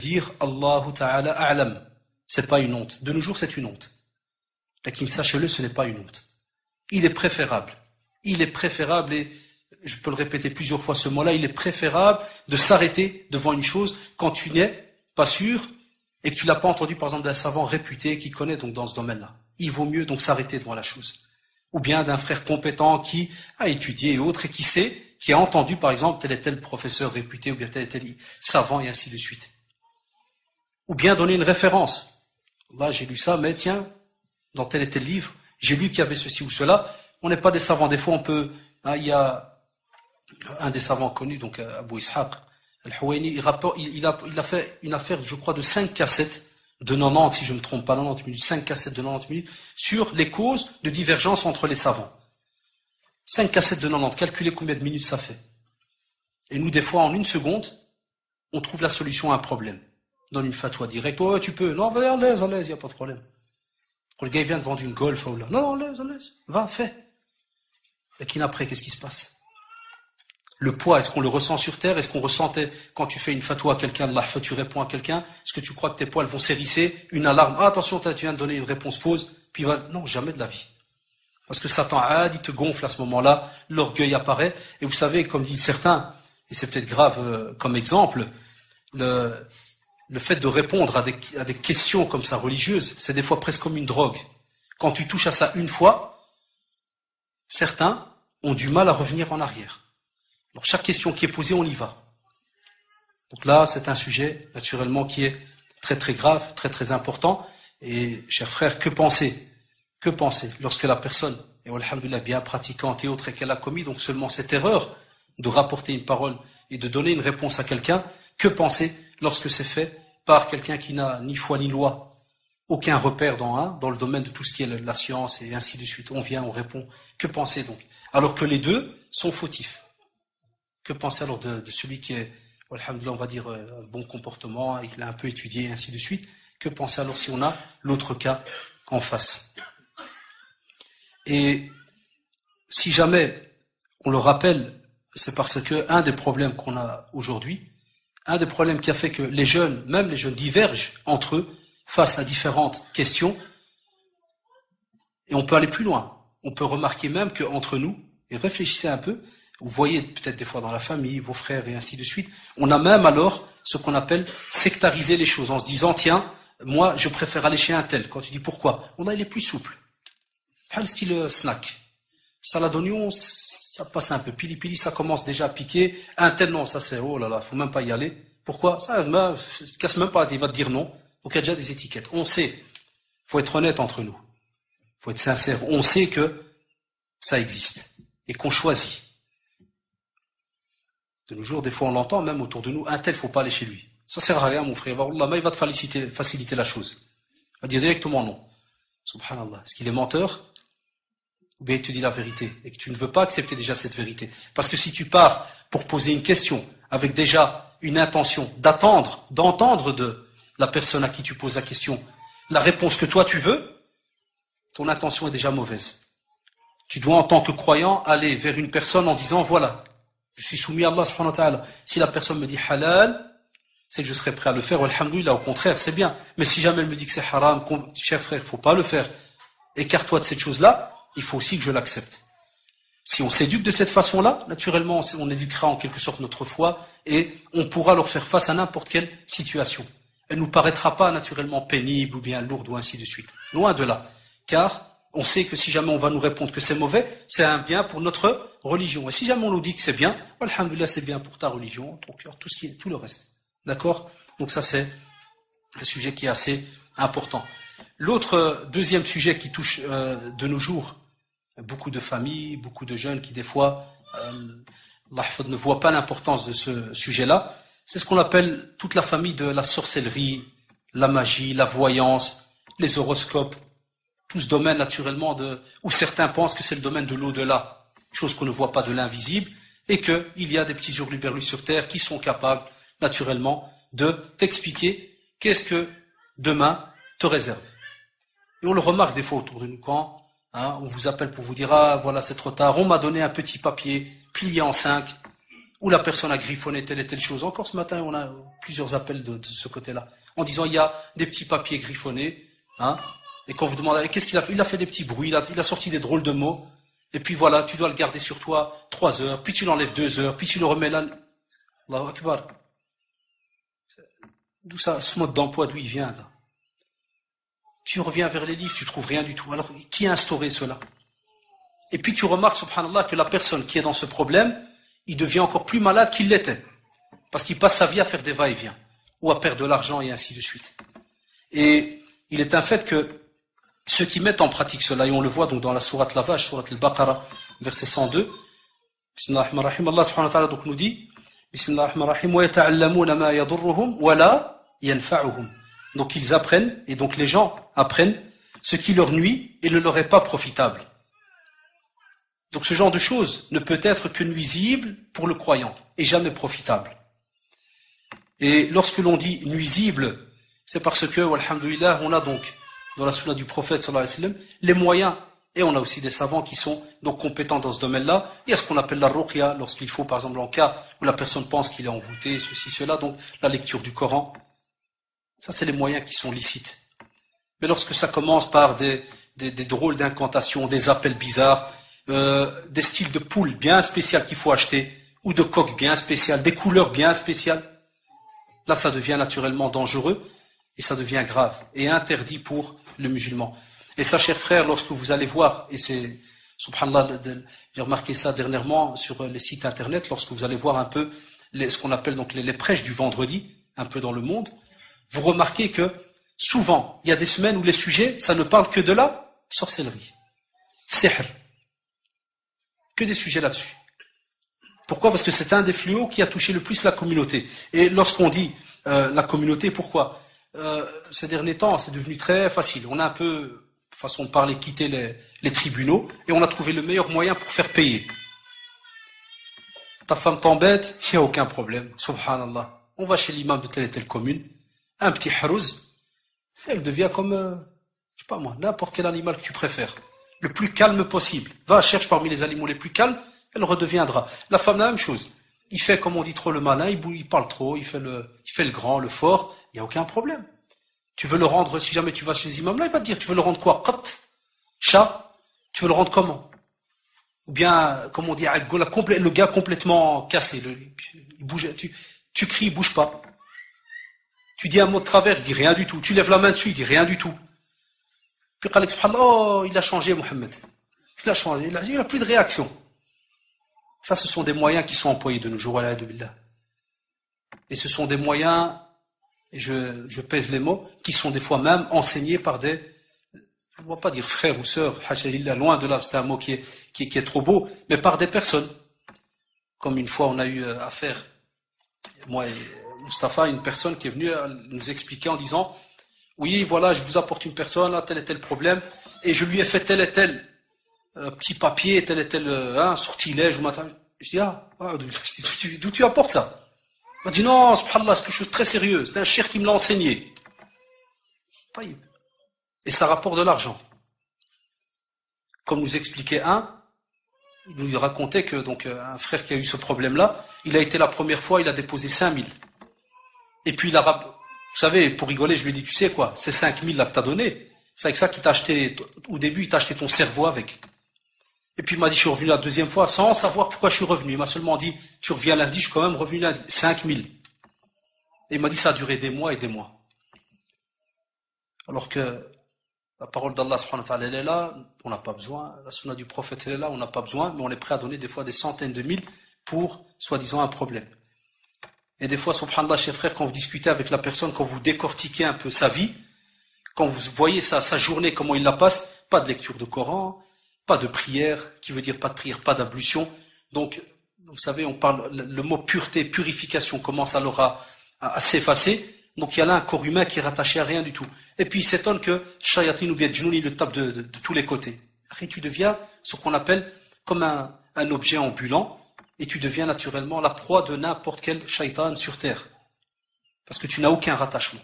dire Allahu Ta'ala A'lam. C'est pas une honte. De nos jours, c'est une honte. Lakin, sachez-le, ce n'est pas une honte. Il est préférable, et je peux le répéter plusieurs fois ce mot-là, il est préférable de s'arrêter devant une chose quand tu n'es pas sûr et que tu l'as pas entendu par exemple d'un savant réputé qui connaît donc dans ce domaine-là. Il vaut mieux donc s'arrêter devant la chose. Ou bien d'un frère compétent qui a étudié et autres et qui sait, qui a entendu par exemple tel et tel professeur réputé ou bien tel et tel savant et ainsi de suite. Ou bien donner une référence. Là j'ai lu ça, mais tiens, dans tel et tel livre, j'ai lu qu'il y avait ceci ou cela. On n'est pas des savants. Des fois, on peut... il y a un des savants connus, donc Abu Ishaq al-Huwaini, il a fait une affaire, je crois, de 5 cassettes de 90, si je ne me trompe pas, 90 minutes, 5 cassettes de 90 minutes, sur les causes de divergence entre les savants. 5 cassettes de 90, calculez combien de minutes ça fait. Et nous, des fois, en une seconde, on trouve la solution à un problème. On donne une fatwa directe. Oh, tu peux. Non, vas-y, à l'aise, il n'y a pas de problème. Quand le gars vient de vendre une Golf, oh là, non, à l'aise, va, fais. Et après, qu'est-ce qui se passe? Le poids, est-ce qu'on le ressent sur terre? Est-ce qu'on ressentait, quand tu fais une fatwa à quelqu'un, tu réponds à quelqu'un, est-ce que tu crois que tes poils vont s'hérisser? Une alarme, ah, attention, tu viens de donner une réponse fausse, puis non, jamais de la vie. Parce que Satan, il te gonfle à ce moment-là, l'orgueil apparaît, et vous savez, comme disent certains, et c'est peut-être grave comme exemple, le fait de répondre à des questions comme ça religieuses, c'est des fois presque comme une drogue. Quand tu touches à ça une fois, certains ont du mal à revenir en arrière. Alors chaque question qui est posée, on y va. Donc là, c'est un sujet, naturellement, qui est très très grave, très très important. Et, chers frères, que penser lorsque la personne est, alhamdoulilah, bien pratiquante et autre, et qu'elle a commis donc seulement cette erreur de rapporter une parole et de donner une réponse à quelqu'un? Que penser lorsque c'est fait par quelqu'un qui n'a ni foi ni loi, aucun repère dans le domaine de tout ce qui est la science et ainsi de suite? On vient, on répond. Que penser donc? Alors que les deux sont fautifs. Que penser alors de celui qui est, alhamdoulilah, on va dire, un bon comportement, et qu'il a un peu étudié et ainsi de suite? Que penser alors si on a l'autre cas en face? Et si jamais on le rappelle, c'est parce que un des problèmes qu'on a aujourd'hui, un des problèmes qui a fait que les jeunes, même les jeunes, divergent entre eux face à différentes questions, et on peut aller plus loin. On peut remarquer même qu'entre nous, et réfléchissez un peu, vous voyez peut-être des fois dans la famille, vos frères et ainsi de suite, on a même alors ce qu'on appelle sectariser les choses, en se disant, tiens, moi je préfère aller chez un tel. Quand tu dis pourquoi? Il est plus souple. Le style snack. Salade d'oignon, ça passe un peu. Pili pili, ça commence déjà à piquer. Un tel, non, ça c'est, oh là là, faut même pas y aller. Pourquoi? Ça se casse même pas, il va te dire non. Donc il y a déjà des étiquettes. On sait. Faut être honnête entre nous. Faut être sincère. On sait que ça existe. Et qu'on choisit. De nos jours, des fois on l'entend même autour de nous, un tel, faut pas aller chez lui. Ça sert à rien, mon frère. Allah, il va te faciliter la chose. Il va dire directement non. Subhanallah. Est-ce qu'il est menteur? Ou bien il te dit la vérité, et que tu ne veux pas accepter déjà cette vérité. Parce que si tu pars pour poser une question, avec déjà une intention d'entendre de la personne à qui tu poses la question, la réponse que toi tu veux, ton intention est déjà mauvaise. Tu dois en tant que croyant aller vers une personne en disant, voilà, je suis soumis à Allah subhanahu wa ta'ala. Si la personne me dit halal, c'est que je serai prêt à le faire. Alhamdoulilah, au contraire, c'est bien. Mais si jamais elle me dit que c'est haram, cher frère, il ne faut pas le faire. Écarte-toi de cette chose-là, il faut aussi que je l'accepte. Si on s'éduque de cette façon-là, naturellement, on éduquera en quelque sorte notre foi et on pourra leur faire face à n'importe quelle situation. Elle ne nous paraîtra pas naturellement pénible ou bien lourde ou ainsi de suite. Loin de là. Car on sait que si jamais on va nous répondre que c'est mauvais, c'est un bien pour notre religion. Et si jamais on nous dit que c'est bien, alhamdoulilah, c'est bien pour ta religion, ton cœur, tout le reste. D'accord? Donc ça, c'est un sujet qui est assez important. L'autre, deuxième sujet qui touche de nos jours beaucoup de familles, beaucoup de jeunes qui des fois ne voient pas l'importance de ce sujet-là, c'est ce qu'on appelle toute la famille de la sorcellerie, la magie, la voyance, les horoscopes, tout ce domaine naturellement où certains pensent que c'est le domaine de l'au-delà, chose qu'on ne voit pas de l'invisible, et qu'il y a des petits hurluberlus sur terre qui sont capables naturellement de t'expliquer qu'est-ce que demain te réserve. Et on le remarque des fois autour de nous quand on vous appelle pour vous dire « Ah, voilà, c'est trop tard, on m'a donné un petit papier plié en 5. Ou la personne a griffonné telle et telle chose. Encore ce matin, on a plusieurs appels de ce côté-là. En disant, il y a des petits papiers griffonnés. Hein, et quand vous demandez, qu'est-ce qu'il a fait? Il a fait des petits bruits, il a sorti des drôles de mots. Et puis voilà, tu dois le garder sur toi 3 heures, puis tu l'enlèves 2 heures, puis tu le remets là. Allahu Akbar. D'où ça, ce mode d'emploi, d'où il vient là? Tu reviens vers les livres, tu trouves rien du tout. Alors, qui a instauré cela? Et puis tu remarques, subhanallah, que la personne qui est dans ce problème, il devient encore plus malade qu'il l'était. Parce qu'il passe sa vie à faire des va-et-vient, ou à perdre de l'argent, et ainsi de suite. Et il est un fait que ceux qui mettent en pratique cela, et on le voit donc dans la sourate Lavage, sourate al-Baqarah, verset 102, Bismillahirrahmanirrahim, Allah subhanahu wa ta'ala donc nous dit, Bismillahirrahmanirrahim, wa yata'allamuna ma yadurruhum, wa la yanfa'uhum. Donc ils apprennent, et donc les gens apprennent ce qui leur nuit et ne leur est pas profitable. Donc ce genre de choses ne peut être que nuisible pour le croyant, et jamais profitable. Et lorsque l'on dit nuisible, c'est parce que, alhamdoulilah, on a donc, dans la sunna du prophète, sallallahu alayhi wa sallam, les moyens, et on a aussi des savants qui sont donc compétents dans ce domaine-là. Il y a ce qu'on appelle la ruqya, lorsqu'il faut, par exemple, en cas où la personne pense qu'il est envoûté, ceci, cela, donc la lecture du Coran. Ça, c'est les moyens qui sont licites. Mais lorsque ça commence par des drôles d'incantations, des appels bizarres, des styles de poules bien spéciales qu'il faut acheter, ou de coques bien spéciales, des couleurs bien spéciales, là, ça devient naturellement dangereux, et ça devient grave, et interdit pour le musulman. Et ça, chers frères, lorsque vous allez voir, et c'est, subhanallah, j'ai remarqué ça dernièrement sur les sites internet, lorsque vous allez voir un peu ce qu'on appelle donc les prêches du vendredi, un peu dans le monde, vous remarquez que souvent, il y a des semaines où les sujets, ça ne parle que de la sorcellerie, sihr, que des sujets là-dessus. Pourquoi? Parce que c'est un des fléaux qui a touché le plus la communauté. Et lorsqu'on dit la communauté, pourquoi? Ces derniers temps, c'est devenu très facile. On a un peu, façon de parler, quitté les tribunaux, et on a trouvé le meilleur moyen pour faire payer. Ta femme t'embête, il n'y a aucun problème, subhanallah. On va chez l'imam de telle et telle commune, un petit harouz, elle devient comme, je sais pas moi, n'importe quel animal que tu préfères. Le plus calme possible. Va, cherche parmi les animaux les plus calmes, elle redeviendra. La femme, la même chose. Il fait, comme on dit, trop le malin, il parle trop, il fait le grand, le fort, il n'y a aucun problème. Tu veux le rendre, si jamais tu vas chez les imams, là, il va te dire, tu veux le rendre quoi? Qat? Chat? Tu veux le rendre comment? Ou bien, comme on dit, le gars complètement cassé, il bouge, tu cries, il bouge pas. Tu dis un mot de travers, il dit rien du tout. Tu lèves la main dessus, il dit rien du tout. Puis oh, il a changé, Mohammed. Il a changé, il n'a plus de réaction. Ça, ce sont des moyens qui sont employés de nos jours, à l'aide de billah. Et ce sont des moyens, et je pèse les mots, qui sont des fois même enseignés par des, on ne va pas dire frères ou sœurs, loin de là, c'est un mot qui est trop beau, mais par des personnes. Comme une fois, on a eu affaire, moi et Mustapha, une personne qui est venue nous expliquer en disant, oui, voilà, je vous apporte une personne, là, tel et tel problème, et je lui ai fait tel et tel petit papier, tel et tel sortilège. Je dis, d'où tu apportes ça? Il m'a dit, non, subhanallah, c'est quelque chose de très sérieux, c'est un cheikh qui me l'a enseigné. Et ça rapporte de l'argent. Comme nous expliquait il nous racontait que donc un frère qui a eu ce problème-là, il a été la première fois, il a déposé 5000. Et puis vous savez, pour rigoler, je lui ai dit, tu sais quoi, c'est 5000 là que t'as donné, c'est avec ça qu'il t'a acheté, au début, il t'a acheté ton cerveau avec. Et puis il m'a dit, je suis revenu la deuxième fois, sans savoir pourquoi je suis revenu. Il m'a seulement dit, tu reviens lundi, je suis quand même revenu lundi. 5000. Et il m'a dit, ça a duré des mois et des mois. Alors que la parole d'Allah subhanahu wa ta'ala, elle est là, on n'a pas besoin. La sunna du prophète, elle est là, on n'a pas besoin, mais on est prêt à donner des fois des centaines de mille pour, soi-disant, un problème. Et des fois, subhanallah, chers frères, quand vous discutez avec la personne, quand vous décortiquez un peu sa vie, quand vous voyez sa journée, comment il la passe, pas de lecture de Coran, pas de prière, qui veut dire pas de prière, pas d'ablution. Donc, vous savez, on parle, le mot pureté, purification commence alors à s'effacer. Donc, il y a là un corps humain qui est rattaché à rien du tout. Et puis, il s'étonne que Shayatin ou bien Djinouni le tape de tous les côtés. Après, tu deviens ce qu'on appelle comme un objet ambulant, et tu deviens naturellement la proie de n'importe quel shaitan sur terre. Parce que tu n'as aucun rattachement.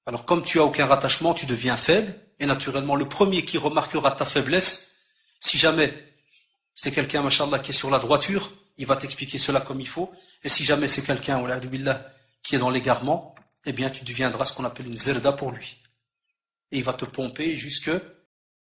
Alors, comme tu n'as aucun rattachement, tu deviens faible, et naturellement, le premier qui remarquera ta faiblesse, si jamais c'est quelqu'un, machallah, qui est sur la droiture, il va t'expliquer cela comme il faut, et si jamais c'est quelqu'un, wala'adu billah, qui est dans l'égarement, eh bien tu deviendras ce qu'on appelle une zerda pour lui. Et il va te pomper jusque